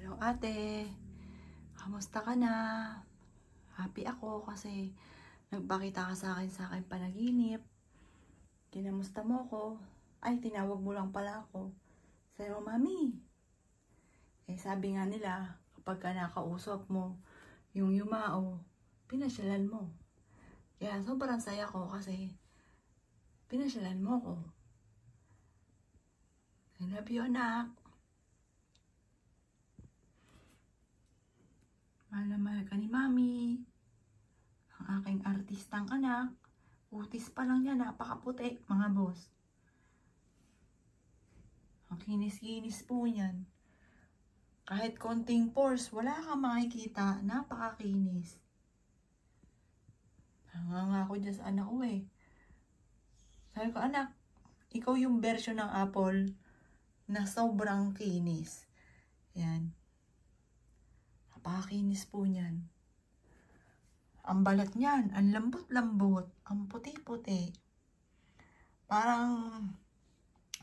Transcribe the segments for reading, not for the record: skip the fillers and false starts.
Hello ate, kamusta ka na? Happy ako kasi nagpakita ka sa akin panaginip. Kinamusta mo ko? Ay, tinawag mo lang pala ako. Sayo, mami. Sabi nga nila, kapag ka nakausap mo, yung yumao, pinasyalan mo. Kaya sobrang saya ko kasi pinasyalan mo ko. I love you, anak. Mahal na mahal ka ni mami. Ang aking artistang anak. Utis pa lang niya, napakaputi, mga boss. Ang kinis-kinis po niyan. Kahit konting pores, wala kang makikita. Napakakinis. Hanga ako dyan sa anak ko eh. Sabi ko, anak, ikaw yung version ng apple na sobrang kinis. Yan. Napakakinis po niyan. Ang balat niyan, ang lambot-lambot, ang puti-puti. Parang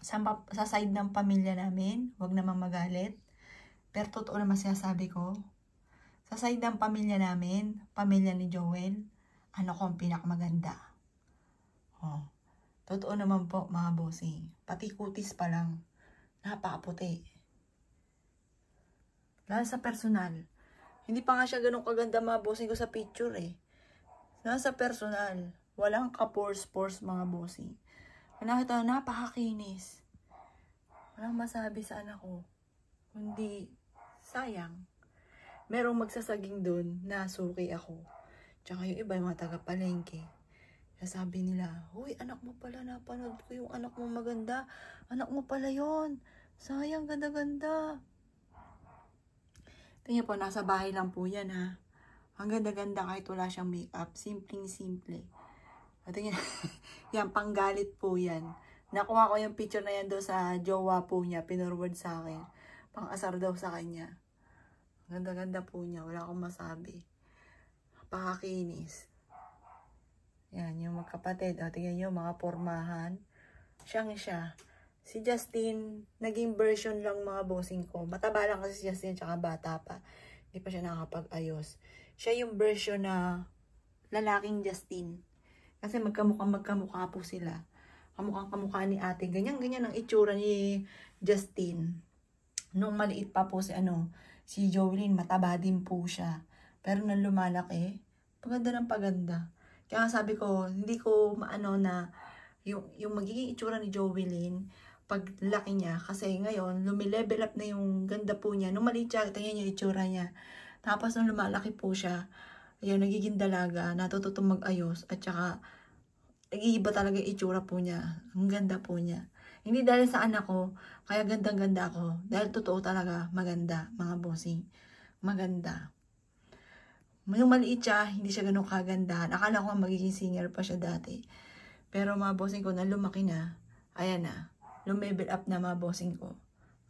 sa side ng pamilya namin, wag naman magalit. Pero totoo naman sinasabi ko. Sa side ng pamilya namin, pamilya ni Joel, ano ko ang pinakamaganda. Oh, totoo naman po mga bossing. Pati kutis pa lang, napakaputi. Lalo sa personal. Hindi pa nga siya ganun kaganda mga bossing ko sa picture eh. Nasa personal, walang ka-pores-pores mga bossing. Nakita na, napakakinis. Walang masabi sa anak ko. Kundi, sayang. Merong magsasaging doon na suki ako. Tsaka yung iba, yung mga taga-palengke. Sabi nila, huy, anak mo pala, napanood ko yung anak mo maganda. Anak mo pala yon. Sayang, ganda-ganda. Tingnan po, nasa bahay lang po yan ha. Ang ganda-ganda kahit wala siyang makeup. Simpleng-simple. At tingnan, yan, panggalit po yan. Nakuha ko yung picture na yan doon sa jowa po niya. Pinorward sa akin. Pang-asar daw sa kanya. Ang ganda-ganda po niya. Wala akong masabi. Pakakinis. Yan, yung magkapatid. O, tingnan nyo, mga pormahan. Siyang siya. Si Justin, naging version lang mga bossing ko. Mataba lang kasi si Justin, tsaka bata pa. Hindi pa siya nakakapag-ayos. Siya yung version na lalaking Justin. Kasi magkamukha po sila. Kamukha ni ate. Ganyan-ganyan ang itsura ni Justin. Nung maliit pa po si Joelyn, mataba din po siya. Pero nang lumalaki, paganda ng paganda. Kaya sabi ko, hindi ko maano na yung magiging itsura ni Joelyn, pag laki niya, kasi ngayon, lumilevel up na yung ganda po niya. Nung maliit siya, tingnan niyo yung itsura niya. Tapos nung lumalaki po siya, ayun, nagiging dalaga, natututong mag-ayos, at saka, nag-iiba talaga yung itsura po niya. Ang ganda po niya. Hindi dahil sa anak ko, kaya gandang-ganda ako. Dahil totoo talaga, maganda, mga bossing. Maganda. Nung maliit siya, hindi siya ganun kaganda. Akala ko magiging singer pa siya dati. Pero mga bossing ko, na lumaki na, ayan na. Lumevel up na mga bossing ko.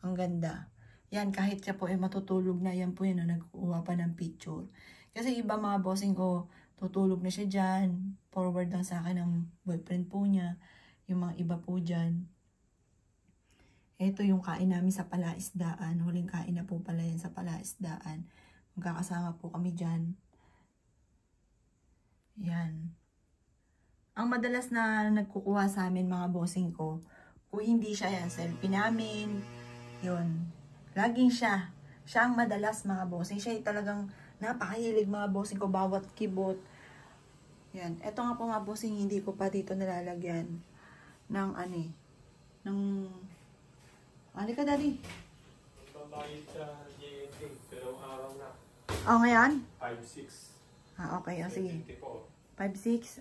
Ang ganda. Yan, kahit siya po matutulog na, yan po yun, nagkukuha pa ng picture. Kasi iba mga bossing ko, tutulog na siya dyan. Forward lang sa akin ng boyfriend po niya. Yung mga iba po dyan. Ito yung kain namin sa palaisdaan. Huling kain na po pala yan sa palaisdaan. Magkakasama po kami dyan. Yan. Ang madalas na nagkukuha sa amin mga bossing ko, kung hindi siya yan, selfie namin, yun. Laging siya. Siya ang madalas mga bossing. Siya talagang napakahilig mga bossing ko, bawat kibot. Yan. Ito nga po mga bossing, hindi ko pa dito nalalagyan ng ka daddy. Babayad sa GMT, dalawang araw na. Oh, ngayon? 5-6. Okay. O, sige. 24. 5-6.